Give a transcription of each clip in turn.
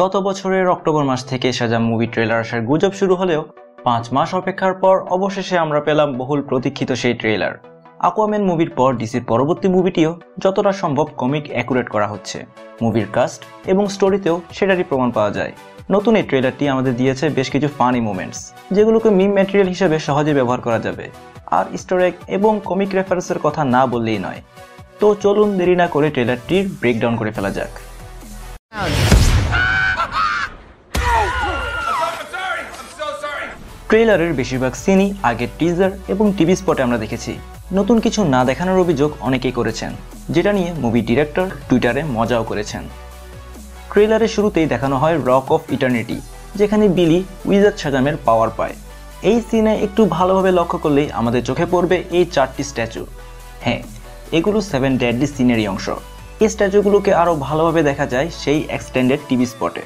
গত বছরের অক্টোবর মাস থেকে শাজাম মুভি ট্রেলার আসার গুজব শুরু হলেও 5 মাস অপেক্ষার পর অবশেষে আমরা পেলাম বহুল প্রতীক্ষিত সেই ট্রেলার। অ্যাকুয়াম্যান মুভির পর ডিসির পরবর্তী মুভিটিও যতটা সম্ভব কমিক অ্যাকুরেট করা হচ্ছে। মুভির কাস্ট এবং স্টোরিতেও সেটারই প্রমাণ পাওয়া যায়। নতুন এই ট্রেলারটি আমাদের দিয়েছে বেশ কিছু ফানি মোমেন্টস, যেগুলোকে মিম ম্যাটেরিয়াল হিসেবে সহজে ব্যবহার করা যাবে। আর ইস্টার এগ এবং কমিক রেফারেন্সের কথা না বললেই নয়। তো চলুন দেরি না করে ট্রেলারটির ব্রেকডাউন করে ফেলা যাক। ট্রেলারের বেশিরভাগ সিনই আগের টিজার এবং টিভি স্পটে আমরা দেখেছি। নতুন কিছু না দেখানোর অভিযোগ অনেকেই করেছেন, যেটা নিয়ে মুভি ডিরেক্টর টুইটারে মজাও করেছেন। ট্রেলারের শুরুতেই দেখানো হয় রক অফ ইটার্নিটি, যেখানে বিলি উইজার্ড শাজামের পাওয়ার পায়। এই সিনে একটু ভালোভাবে লক্ষ্য করলেই আমাদের চোখে পড়বে এই 4টি স্ট্যাচু। হ্যাঁ, এগুলো 7 ডেডলি সিনেরই অংশ। এই স্ট্যাচুগুলোকে আরও ভালোভাবে দেখা যায় সেই এক্সটেন্ডেড টিভি স্পটে।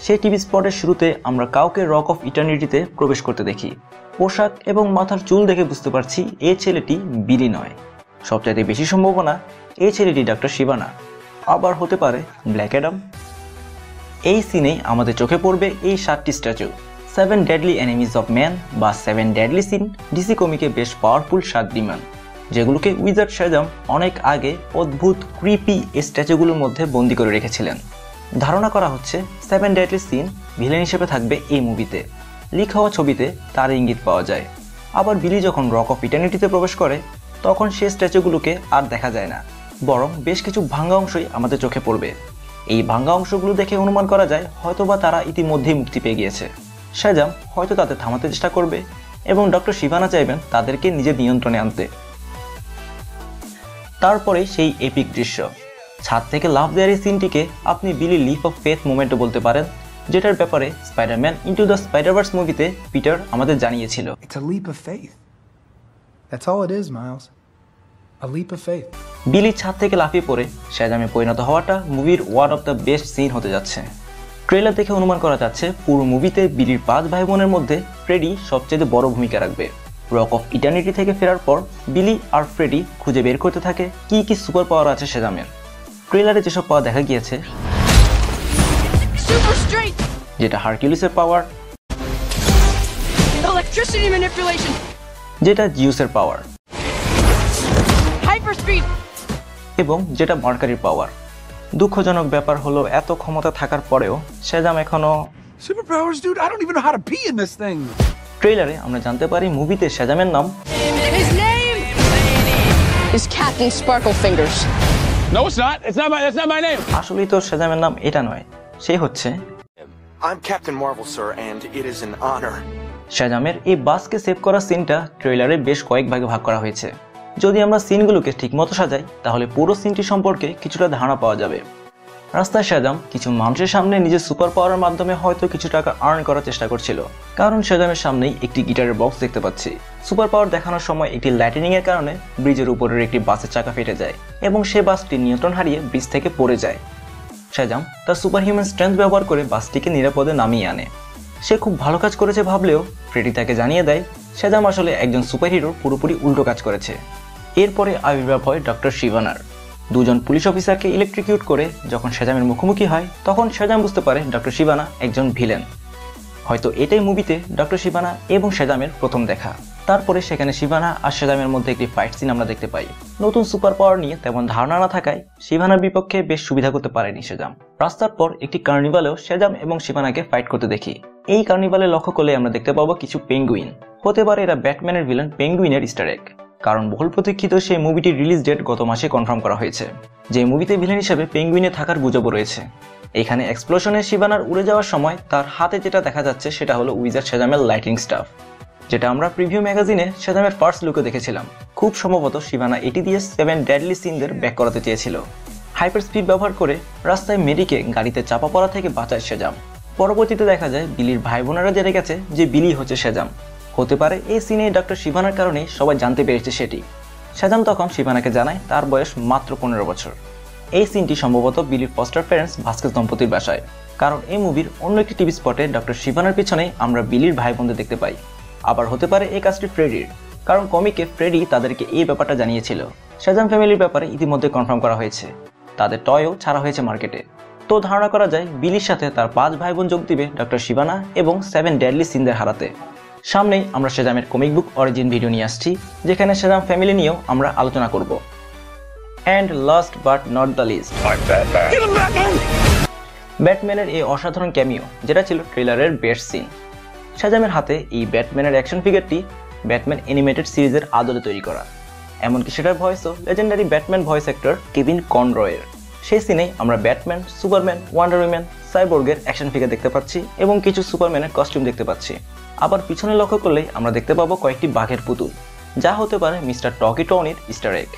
সেই টিভি স্পটের শুরুতে আমরা কাউকে রক অফ ইটার্নিটিতে প্রবেশ করতে দেখি। পোশাক এবং মাথার চুল দেখে বুঝতে পারছি এই ছেলেটি বিলি নয়। সবচাইতে বেশি সম্ভাবনা এই ছেলেটি ডক্টর শিবানা, আবার হতে পারে ব্ল্যাক অ্যাডাম। এই সিনেই আমাদের চোখে পড়বে এই 7টি statue. 7 deadly enemies of man বা 7 ডেডলি সিন ডিসি কমিকে বেশ পাওয়ারফুল 7 ডিমন, যেগুলোকে উইজার্ড শাজাম অনেক আগে অদ্ভুত ক্রিপি এই স্ট্যাচুগুলোর মধ্যে বন্দি করে রেখেছিলেন। ধারণা করা হচ্ছে 7 ডেডলি সিন ভিলেন হিসেবে থাকবে এই মুভিতে। লিক হওয়া ছবিতে তার ইঙ্গিত পাওয়া যায়। আবার বিলি যখন রক অফ ইটার্নিটিতে প্রবেশ করে তখন সেই স্ট্যাচুগুলোকে আর দেখা যায় না, বরং বেশ কিছু ভাঙ্গা অংশই আমাদের চোখে পড়বে। এই ভাঙ্গা অংশগুলো দেখে অনুমান করা যায় হয়তোবা তারা ইতিমধ্যেই মুক্তি পেয়ে গিয়েছে। শাজাম হয়তো তাদের থামাতে চেষ্টা করবে এবং ডক্টর শিবানা চাইবেন তাদেরকে নিজের নিয়ন্ত্রণে আনতে। তারপরে সেই এপিক দৃশ্য, ছাদ থেকে লাফ দেওয়ার এই সিনটিকে আপনি বিলি লিপ অফ ফেথ মোমেন্টও বলতে পারেন, যেটার ব্যাপারে স্পাইডারম্যান ইনটু দ্য স্পাইডারভার্স মুভিতে পিটার আমাদের জানিয়েছিল। বিলি ছাদ থেকে লাফিয়ে পড়ে শাজামে পরিণত হওয়াটা মুভির one of the best scene হতে যাচ্ছে। ট্রেলার দেখে অনুমান করা যাচ্ছে পুরো মুভিতে বিলির 5 ভাই বোনের মধ্যে ফ্রেডি সবচেয়ে বড় ভূমিকা রাখবে। রক অফ ইটার্নিটি থেকে ফেরার পর বিলি আর ফ্রেডি খুঁজে বের করতে থাকে কি কি সুপার পাওয়ার আছে শাজামের। ট্রেলারে যেসব পাওয়ার দেখা গিয়েছে, যেটা হারকিউলিসের পাওয়ার, যেটা জিউসের পাওয়ার এবং যেটা মার্কারির পাওয়ার। দুঃখজনক ব্যাপার হলো এত ক্ষমতা থাকার পরেও শাজাম এখনো ট্রেলারে আমরা জানতে পারি মুভিতে শাজামের নাম আসলেই তো শাজামের নাম এটা নয়, সে হচ্ছে শাজামের। এই বাসকে সেভ করা সিনটা ট্রেলারে বেশ কয়েক ভাগে ভাগ করা হয়েছে। যদি আমরা সিনগুলোকে ঠিকমতো সাজাই তাহলে পুরো সিনটি সম্পর্কে কিছুটা ধারণা পাওয়া যাবে। রাস্তায় শাজাম কিছু মানুষের সামনে নিজের সুপার পাওয়ারের মাধ্যমে হয়তো কিছু টাকা আর্ন করার চেষ্টা করছিল, কারণ শাজামের সামনেই একটি গিটারের বক্স দেখতে পাচ্ছি। সুপার পাওয়ার দেখানোর সময় একটি লাইটেনিং এর কারণে ব্রিজের উপরের একটি বাসের চাকা ফেটে যায় এবং সে বাসটি নিয়ন্ত্রণ হারিয়ে ব্রিজ থেকে পড়ে যায়। শাজাম তার সুপার হিউম্যান স্ট্রেংথ ব্যবহার করে বাসটিকে নিরাপদে নামিয়ে আনে। সে খুব ভালো কাজ করেছে ভাবলেও ফ্রেডি তাকে জানিয়ে দেয় শাজাম আসলে একজন সুপার হিরোর পুরোপুরি উল্টো কাজ করেছে। এরপরে আবির্ভাব হয় ডক্টর শিবানার। দুজন পুলিশ অফিসারকে ইলেকট্রিকিউট করে যখন শাজামের মুখোমুখি হয় তখন শাজাম বুঝতে পারে ডক্টর শিবানা একজন ভিলেন। হয়তো এটাই মুভিতে ডক্টর শিবানা এবং শাজামের প্রথম দেখা। তারপরে সেখানে শিবানা আর শাজামের মধ্যে একটি ফাইট সিন আমরা দেখতে পাই। নতুন সুপার পাওয়ার নিয়ে তেমন ধারণা না থাকায় শিবানার বিপক্ষে বেশ সুবিধা করতে পারেনি শাজাম। রাস্তার পর একটি কার্নিভালেও শাজাম এবং শিবানাকে ফাইট করতে দেখি। এই কার্নিভালে লক্ষ্য করলে আমরা দেখতে পাবো কিছু পেঙ্গুইন। হতে পারে এরা ব্যাটম্যানের ভিলেন পেঙ্গুইনের ইস্টার এগ, কারণ বহুল প্রতীক্ষিত সেই মুভিটির রিলিজ ডেট গত মাসে কনফার্ম করা হয়েছে। যে মুভিতে ভিলেন হিসেবে পেঙ্গুইনে থাকার গুজবও রয়েছে। এখানে এক্সপ্লোশনে শিবানার উড়ে যাওয়ার সময় তার হাতে যেটা দেখা যাচ্ছে সেটা হলো উইজার্ড শাজামের লাইটিং স্টাফ, যেটা আমরা প্রিভিউ ম্যাগাজিনে শাজামের ফার্স্ট লুকে দেখেছিলাম। খুব সম্ভবত শিবানা এটি দিয়ে 7 ডেডলি সিনদের ব্যাক করাতে চেয়েছিল। হাইপার স্পিড ব্যবহার করে রাস্তায় মেরিকে গাড়িতে চাপা পড়া থেকে বাঁচায় শাজাম। পরবর্তীতে দেখা যায় বিলির ভাই বোনেরা জেনে গেছে যে বিলি হচ্ছে শাজাম। হতে পারে এই সিনে ডক্টর শিবানার কারণে সবাই জানতে পেরেছে সেটি। শাজাম তখন শিবানাকে জানায় তার বয়স মাত্র 15 বছর। এই সিনটি সম্ভবত বিলির ফস্টার প্যারেন্টস ভাস্কেস দম্পতির বাসায়, কারণ এই মুভির অন্য একটি টিভি স্পটে ডক্টর শিবানার পিছনে আমরা বিলির ভাই বোনদের দেখতে পাই। আবার হতে পারে এই কাজটি ফ্রেডির, কারণ কমিকে ফ্রেডি তাদেরকে এই ব্যাপারটা জানিয়েছিল। শাজাম ফ্যামিলির ব্যাপারে ইতিমধ্যে কনফার্ম করা হয়েছে, তাদের টয়ও ছাড়া হয়েছে মার্কেটে। তো ধারণা করা যায় বিলির সাথে তার 5 ভাই বোন যোগ দিবে ডক্টর শিবানা এবং 7 ডেডলি সিনদের হারাতে। সামনেই আমরা শেজামের কমিক বুক অরিজিন ভিডিও নিয়ে আসছি, যেখানে শেজাম ফ্যামিলি নিয়েও আমরা আলোচনা করব। And last but not the least, ব্যাটম্যানের এই অসাধারণ ক্যামিও, যেটা ছিল ট্রেলারের বেস্ট সিন। শেজামের হাতে এই ব্যাটম্যানের অ্যাকশন ফিগারটি ব্যাটম্যান অ্যানিমেটেড সিরিজের আদলে তৈরি করা, এমনকি সেটার ভয়েসও legendary Batman voice actor Kevin কনরয়ের। সেই সিনেই আমরা ব্যাটম্যান, সুপারম্যান, ওয়ান্ডার উইম্যান, সাইবর্গের অ্যাকশন ফিগার দেখতে পাচ্ছি এবং কিছু সুপারম্যানের কস্টিউম দেখতে পাচ্ছি। আবার পিছনে লক্ষ্য করলেই আমরা দেখতে পাবো কয়েকটি বাঘের পুতুল, যা হতে পারে মিস্টার টকি টনির ইস্টার এগ।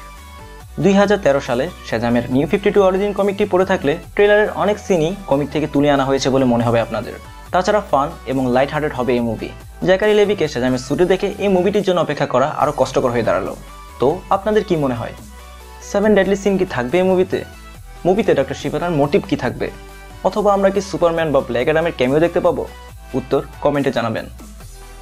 2013 সালে শেজামের নিউ 52 অরিজিন কমিকটি পড়ে থাকলে ট্রেলারের অনেক সিনই কমিক থেকে তুলে আনা হয়েছে বলে মনে হবে আপনাদের। তাছাড়া ফান এবং লাইট হার্টেড হবে এই মুভি। জ্যাকারি লেভিকে শেজামের স্যুটে দেখে এই মুভিটির জন্য অপেক্ষা করা আরও কষ্টকর হয়ে দাঁড়ালো। তো আপনাদের কি মনে হয়, 7 ডেডলি সিন কি থাকবে এই মুভিতে ডক্টর শিবানার মোটিভ কি থাকবে, অথবা আমরা কি সুপারম্যান বা ব্ল্যাক অ্যাডামের ক্যামিও দেখতে পাবো? উত্তর কমেন্টে জানাবেন।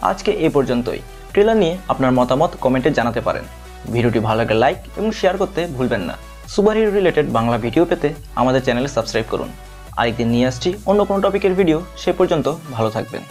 আজকে এই পর্যন্তই। ট্রেলার নিয়ে আপনার মতামত কমেন্টে জানাতে পারেন। ভিডিওটি ভালো লাগলে লাইক এবং শেয়ার করতে ভুলবেন না। সুপারহিরো রিলেটেড বাংলা ভিডিও পেতে আমাদের চ্যানেলে সাবস্ক্রাইব করুন। আরেকদিন নিয়ে আসছি অন্য কোনো টপিকের ভিডিও। সে পর্যন্ত ভালো থাকবেন।